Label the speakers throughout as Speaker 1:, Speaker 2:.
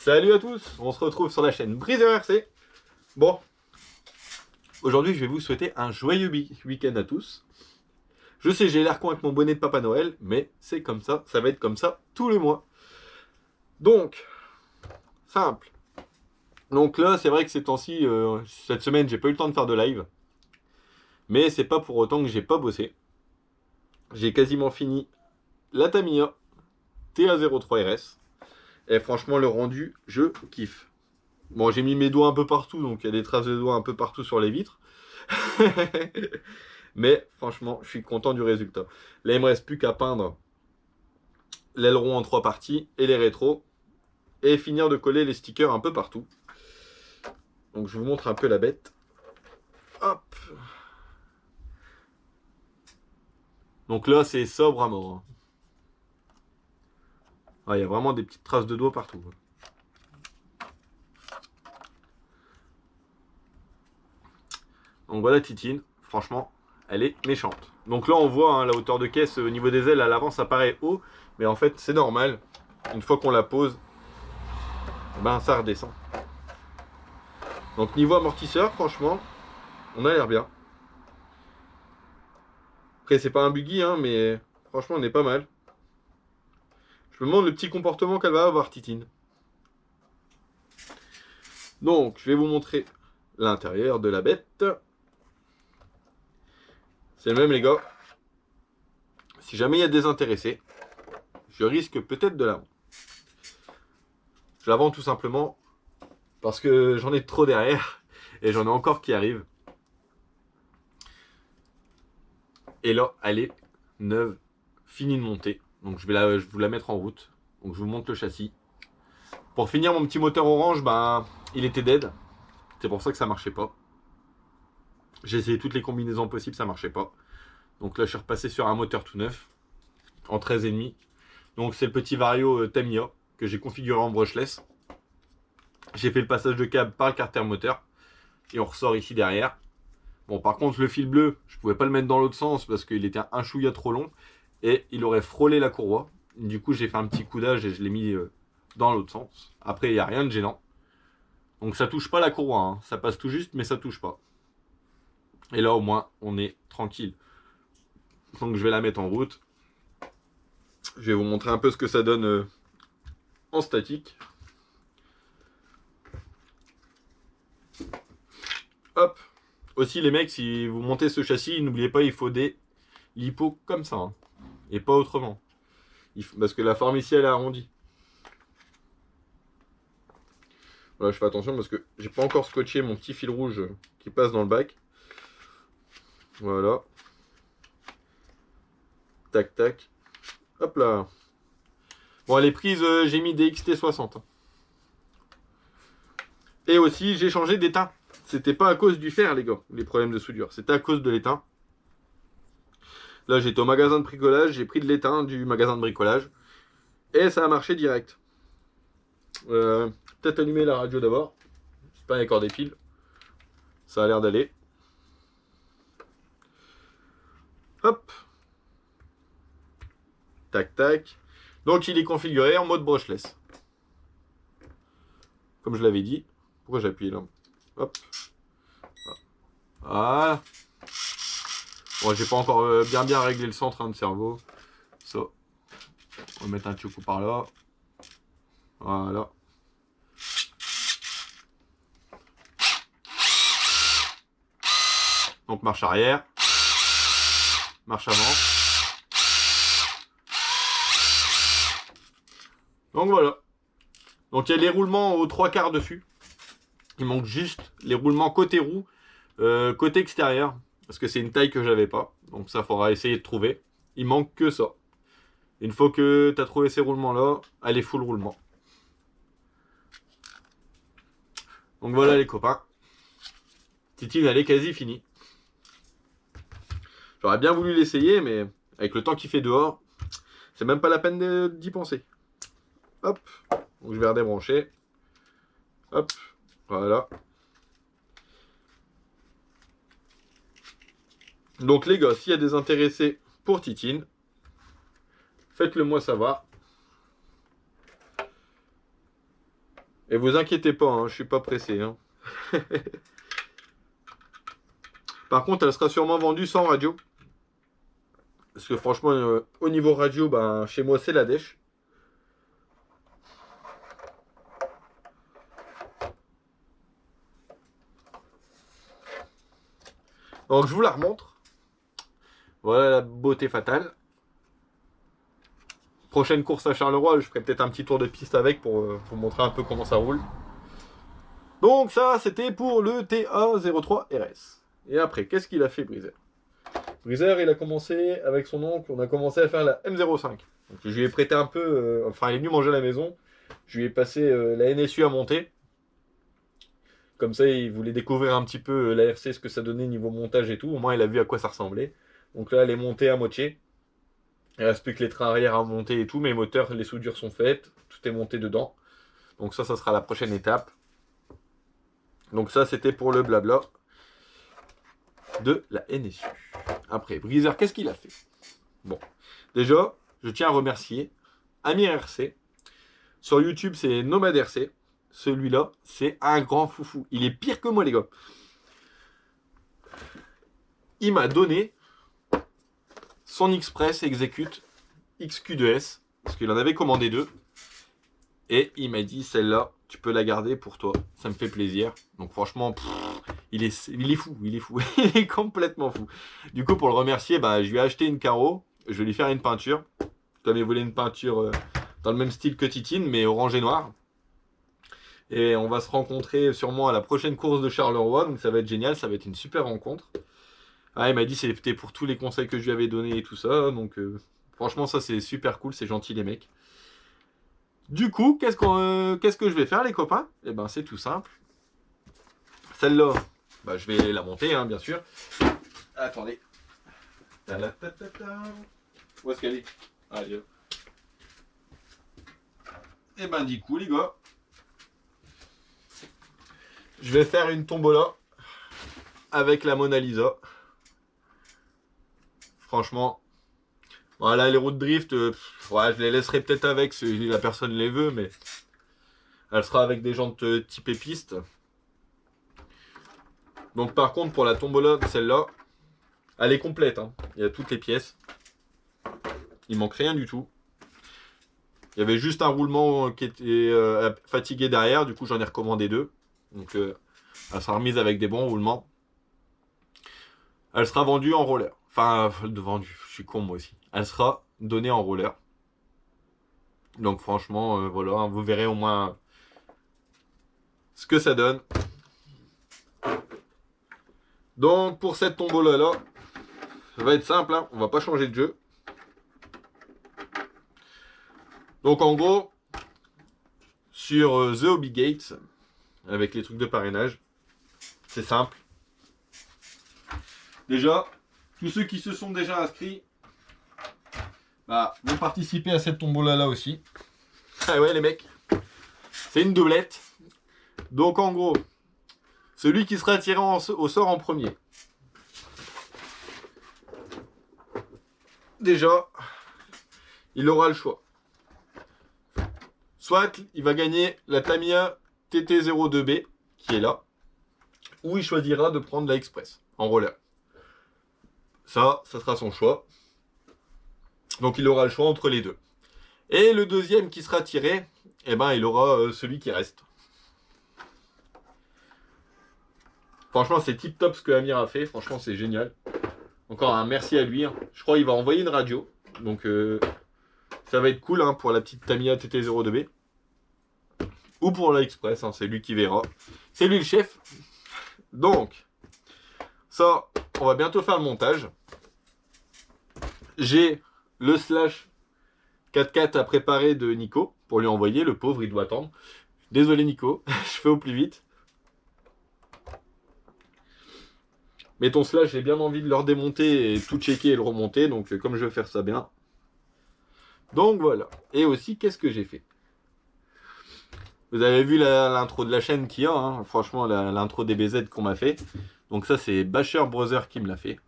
Speaker 1: Salut à tous, on se retrouve sur la chaîne Briseur RC. Bon, aujourd'hui je vais vous souhaiter un joyeux week-end à tous. Je sais, j'ai l'air con avec mon bonnet de Papa Noël, mais c'est comme ça va être comme ça tous les mois. Donc, simple. Donc là, c'est vrai que ces temps-ci, cette semaine, j'ai pas eu le temps de faire de live. Mais c'est pas pour autant que j'ai pas bossé. J'ai quasiment fini la Tamiya TA03 RS. Et franchement, le rendu, je kiffe. Bon, j'ai mis mes doigts un peu partout, donc il y a des traces de doigts un peu partout sur les vitres. Mais franchement, je suis content du résultat. Là, il me reste plus qu'à peindre l'aileron en 3 parties et les rétros. Et finir de coller les stickers un peu partout. Donc je vous montre un peu la bête. Hop. Donc là, c'est sobre à mort. Ah, il y a vraiment des petites traces de doigts partout. Donc voilà Titine, franchement, elle est méchante. Donc là on voit hein, la hauteur de caisse au niveau des ailes à l'avant ça paraît haut, mais en fait c'est normal. Une fois qu'on la pose, ben ça redescend. Donc niveau amortisseur, franchement, on a l'air bien. Après c'est pas un buggy, hein, mais franchement on est pas mal. Je me demande le petit comportement qu'elle va avoir Titine. Donc je vais vous montrer l'intérieur de la bête. C'est le même les gars. Si jamais il y a des intéressés, je risque peut-être de la vendre. Je la vends tout simplement parce que j'en ai trop derrière et j'en ai encore qui arrivent. Et là, elle est neuve, finie de monter. Donc je vais vous la mettre en route. Donc je vous montre le châssis. Pour finir, mon petit moteur orange, ben, il était dead. C'est pour ça que ça marchait pas. J'ai essayé toutes les combinaisons possibles, ça marchait pas. Donc là, je suis repassé sur un moteur tout neuf, en 13,5. Donc c'est le petit Vario Tamiya que j'ai configuré en brushless. J'ai fait le passage de câble par le carter moteur. Et on ressort ici derrière. Bon, par contre, le fil bleu, je pouvais pas le mettre dans l'autre sens parce qu'il était un chouïa trop long. Et il aurait frôlé la courroie. Du coup, j'ai fait un petit coudage et je l'ai mis dans l'autre sens. Après, il n'y a rien de gênant. Donc ça touche pas la courroie. Hein. Ça passe tout juste, mais ça touche pas. Et là, au moins, on est tranquille. Donc je vais la mettre en route. Je vais vous montrer un peu ce que ça donne en statique. Hop. Aussi, les mecs, si vous montez ce châssis, n'oubliez pas, il faut des lipo comme ça. Hein. Et pas autrement. Parce que la forme ici, elle est arrondie. Voilà, je fais attention parce que j'ai pas encore scotché mon petit fil rouge qui passe dans le bac. Voilà. Tac, tac. Hop là. Bon, les prises, j'ai mis des XT60. Et aussi, j'ai changé d'étain. C'était pas à cause du fer, les gars, les problèmes de soudure. C'était à cause de l'étain. Là, j'étais au magasin de bricolage. J'ai pris de l'étain du magasin de bricolage. Et ça a marché direct. Peut-être allumer la radio d'abord. C'est pas encore des piles. Ça a l'air d'aller. Hop. Tac, tac. Donc, il est configuré en mode brushless. Comme je l'avais dit. Pourquoi j'appuie là? Hop. Voilà. Bon, j'ai pas encore bien réglé le centre hein, de cerveau. Ça. On va mettre un petit coup par là. Voilà. Donc marche arrière. Marche avant. Donc voilà. Donc il y a les roulements aux 3/4 dessus. Il manque juste les roulements côté roue, côté extérieur. Parce que c'est une taille que j'avais pas. Donc ça faudra essayer de trouver. Il manque que ça. Une fois que tu as trouvé ces roulements là, allez full roulement. Donc voilà les copains. Titine elle est quasi finie. J'aurais bien voulu l'essayer mais avec le temps qu'il fait dehors, c'est même pas la peine d'y penser. Hop. Donc je vais redébrancher. Hop. Voilà. Donc les gars, s'il y a des intéressés pour Titine, faites-le moi savoir. Et vous inquiétez pas, hein, je suis pas pressé. Hein. Par contre, elle sera sûrement vendue sans radio. Parce que franchement, au niveau radio, ben, chez moi, c'est la dèche. Donc, je vous la remontre. Voilà la beauté fatale. Prochaine course à Charleroi, je ferai peut-être un petit tour de piste avec pour vous montrer un peu comment ça roule. Donc ça, c'était pour le TA03 RS. Et après, qu'est-ce qu'il a fait, Brizer? Brizer, il a commencé avec son oncle, on a commencé à faire la M05. Donc, je lui ai prêté un peu, enfin il est venu manger à la maison, je lui ai passé la NSU à monter. Comme ça, il voulait découvrir un petit peu la RC, ce que ça donnait niveau montage et tout. Au moins, il a vu à quoi ça ressemblait. Donc là, elle est montée à moitié. Il reste plus que les trains arrière à monter et tout, mais les moteurs, les soudures sont faites, tout est monté dedans. Donc ça sera la prochaine étape. Donc ça, c'était pour le blabla de la NSU. Après, Breezer, qu'est-ce qu'il a fait? Bon, déjà, je tiens à remercier Amir RC. Sur YouTube, c'est Nomade RC. Celui-là, c'est un grand foufou. Il est pire que moi, les gars. Il m'a donné son Express Execute XQ2S, parce qu'il en avait commandé deux. Et il m'a dit, celle-là, tu peux la garder pour toi. Ça me fait plaisir. Donc franchement, il est fou, il est fou. Il est complètement fou. Du coup, pour le remercier, bah, je lui ai acheté une carreau. Je vais lui faire une peinture. Comme il voulait une peinture dans le même style que Titine, mais orange et noir. Et on va se rencontrer sûrement à la prochaine course de Charleroi. Donc ça va être génial, ça va être une super rencontre. Ah, il m'a dit c'était pour tous les conseils que je lui avais donnés et tout ça. Donc franchement, ça c'est super cool, c'est gentil les mecs. Du coup, qu'est-ce que je vais faire les copains? Eh ben c'est tout simple. Celle-là, bah, je vais la monter hein, bien sûr. Attendez. Où est-ce qu'elle est? Allez. Et ben du coup les gars, je vais faire une tombola avec la Mona Lisa. Franchement, voilà les routes drift, ouais, je les laisserai peut-être avec si la personne les veut, mais elle sera avec des jantes type piste. Donc par contre pour la tombola, celle-là, elle est complète. Hein. Il y a toutes les pièces. Il manque rien du tout. Il y avait juste un roulement qui était fatigué derrière, du coup j'en ai recommandé deux. Donc elle sera remise avec des bons roulements. Elle sera vendue en roller. Enfin, vendue, je suis con moi aussi. Elle sera donnée en roller. Donc franchement, voilà, vous verrez au moins ce que ça donne. Donc pour cette tombola là, ça va être simple, hein, on va pas changer de jeu. Donc en gros, sur The Hobby Gates, avec les trucs de parrainage, c'est simple. Déjà, tous ceux qui se sont déjà inscrits, bah, vont participer à cette tombola là aussi. Ah ouais les mecs, c'est une doublette. Donc en gros, celui qui sera tiré au sort en premier. Déjà, il aura le choix. Soit il va gagner la Tamiya TT02B, qui est là, ou il choisira de prendre la Express en roller. Ça sera son choix. Donc il aura le choix entre les deux. Et le deuxième qui sera tiré, eh ben, il aura celui qui reste. Franchement, c'est tip top ce que Amir a fait. Franchement, c'est génial. Encore un merci à lui. Je crois qu'il va envoyer une radio. Donc ça va être cool hein, pour la petite Tamiya TT02B. Ou pour la Express, hein, c'est lui qui verra. C'est lui le chef. Donc, ça, on va bientôt faire le montage. J'ai le slash 4x4 à préparer de Nico pour lui envoyer. Le pauvre, il doit attendre. Désolé Nico, je fais au plus vite. Mais ton slash, j'ai bien envie de le redémonter et tout checker et le remonter. Donc, comme je vais faire ça bien. Donc, voilà. Et aussi, qu'est-ce que j'ai fait? Vous avez vu l'intro de la chaîne qu'il y a. Hein. Franchement, l'intro des BZ qu'on m'a fait. Donc, ça, c'est Basher Brother qui me l'a fait.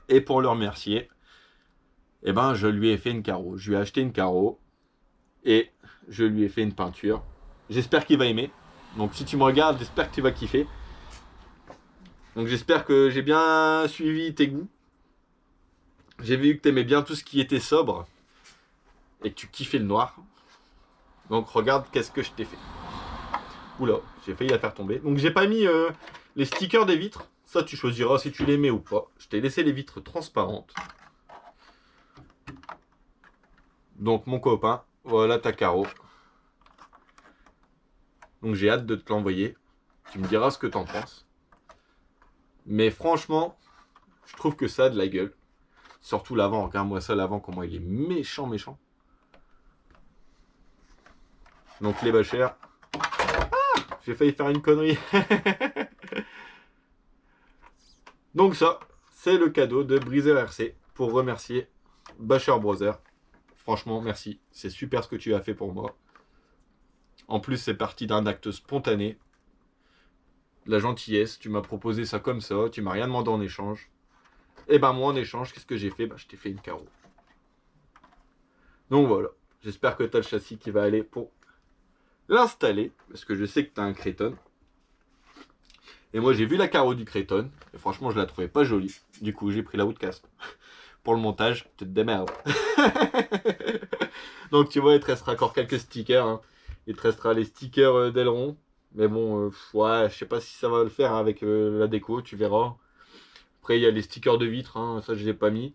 Speaker 1: Et pour le remercier, eh ben, je lui ai fait une carreau. Je lui ai acheté une carreau. Et je lui ai fait une peinture. J'espère qu'il va aimer. Donc si tu me regardes, j'espère que tu vas kiffer. Donc j'espère que j'ai bien suivi tes goûts. J'ai vu que tu aimais bien tout ce qui était sobre. Et que tu kiffais le noir. Donc regarde qu'est-ce que je t'ai fait. Oula, j'ai failli la faire tomber. Donc j'ai pas mis les stickers des vitres. Ça tu choisiras si tu les mets ou pas. Je t'ai laissé les vitres transparentes. Donc mon copain, voilà ta carreau. Donc j'ai hâte de te l'envoyer. Tu me diras ce que t'en penses. Mais franchement, je trouve que ça a de la gueule. Surtout l'avant, regarde-moi ça l'avant, comment il est méchant, méchant. Donc les bâchères. Ah, j'ai failli faire une connerie. Donc ça, c'est le cadeau de Breezer RC pour remercier Basher Brother. Franchement, merci. C'est super ce que tu as fait pour moi. En plus, c'est parti d'un acte spontané. La gentillesse, tu m'as proposé ça comme ça, tu m'as rien demandé en échange. Et ben moi en échange, qu'est-ce que j'ai fait? Je t'ai fait une carreau. Donc voilà, j'espère que tu as le châssis qui va aller pour l'installer, parce que je sais que tu as un Créton. Et moi j'ai vu la carreau du Créton, et franchement je la trouvais pas jolie. Du coup j'ai pris la Woodcast. Pour le montage, tu te démerdes. Donc tu vois, il te restera encore quelques stickers. Hein. Il te restera les stickers d'aileron. Mais bon, ouais, je sais pas si ça va le faire hein, avec la déco, tu verras. Après, il y a les stickers de vitre, hein, ça je les ai pas mis.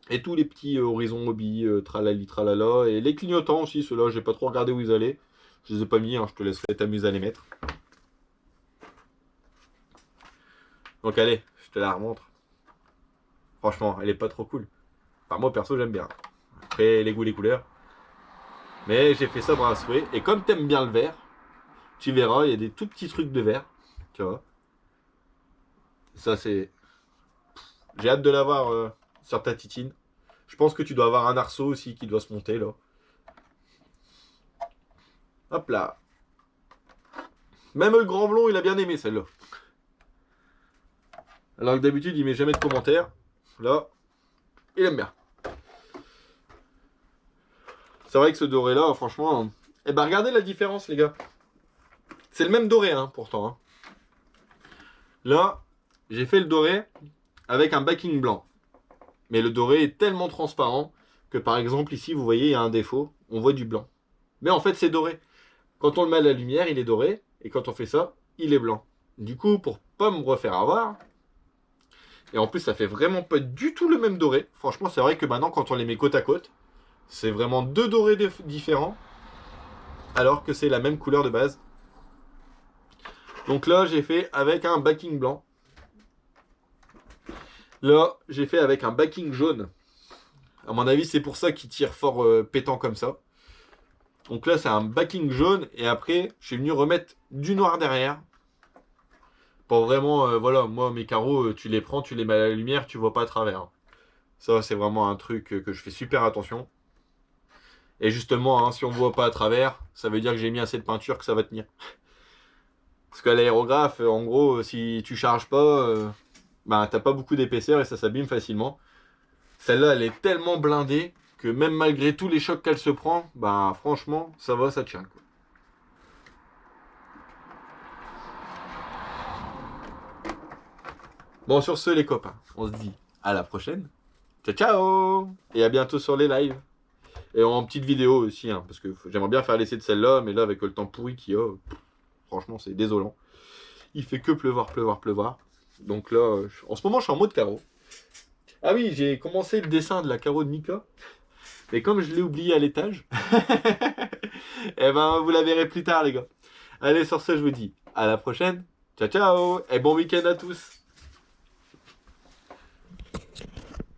Speaker 1: Et tous les petits horizons hobby, tralali tralala. Et les clignotants aussi, ceux-là, j'ai pas trop regardé où ils allaient. Je les ai pas mis, hein, je te laisserai t'amuser à les mettre. Donc allez, je te la remontre. Franchement, elle est pas trop cool. Enfin, moi perso, j'aime bien. Après, les goûts, les couleurs. Mais j'ai fait ça bras à souhait. Et comme t'aimes bien le vert, tu verras, il y a des tout petits trucs de vert. Tu vois. Ça, c'est. J'ai hâte de l'avoir sur ta titine. Je pense que tu dois avoir un arceau aussi qui doit se monter là. Hop là. Même le grand blond, il a bien aimé celle-là. Alors que d'habitude, il met jamais de commentaires. Là, il aime bien. C'est vrai que ce doré là, franchement. Eh ben, regardez la différence, les gars. C'est le même doré, hein, pourtant. Hein. Là, j'ai fait le doré avec un backing blanc. Mais le doré est tellement transparent que par exemple ici, vous voyez, il y a un défaut, on voit du blanc. Mais en fait, c'est doré. Quand on le met à la lumière, il est doré, et quand on fait ça, il est blanc. Du coup, pour pas me refaire avoir, et en plus, ça fait vraiment pas du tout le même doré. Franchement, c'est vrai que maintenant, quand on les met côte à côte, c'est vraiment deux dorés différents, alors que c'est la même couleur de base. Donc là, j'ai fait avec un backing blanc. Là, j'ai fait avec un backing jaune. À mon avis, c'est pour ça qu'il tire fort pétant comme ça. Donc là, c'est un backing jaune. Et après, je suis venu remettre du noir derrière. Pour vraiment, voilà, moi, mes carreaux, tu les prends, tu les mets à la lumière, tu vois pas à travers. Ça, c'est vraiment un truc que je fais super attention. Et justement, hein, si on voit pas à travers, ça veut dire que j'ai mis assez de peinture que ça va tenir. Parce qu'à l'aérographe, en gros, si tu charges pas, bah, t'as pas beaucoup d'épaisseur et ça s'abîme facilement. Celle-là, elle est tellement blindée que même malgré tous les chocs qu'elle se prend, bah franchement, ça va, ça tient. Quoi. Bon, sur ce, les copains, on se dit à la prochaine. Ciao, ciao! Et à bientôt sur les lives. Et en petite vidéo aussi, hein, parce que j'aimerais bien faire l'essai de celle-là, mais là, avec le temps pourri qu'il y a, franchement, c'est désolant. Il fait que pleuvoir, pleuvoir, pleuvoir. Donc là, en ce moment, je suis en mode carreau. Ah oui, j'ai commencé le dessin de la carreau de Mika. Mais comme je l'ai oublié à l'étage, eh ben, vous la verrez plus tard, les gars. Allez, sur ce, je vous dis à la prochaine. Ciao, ciao! Et bon week-end à tous!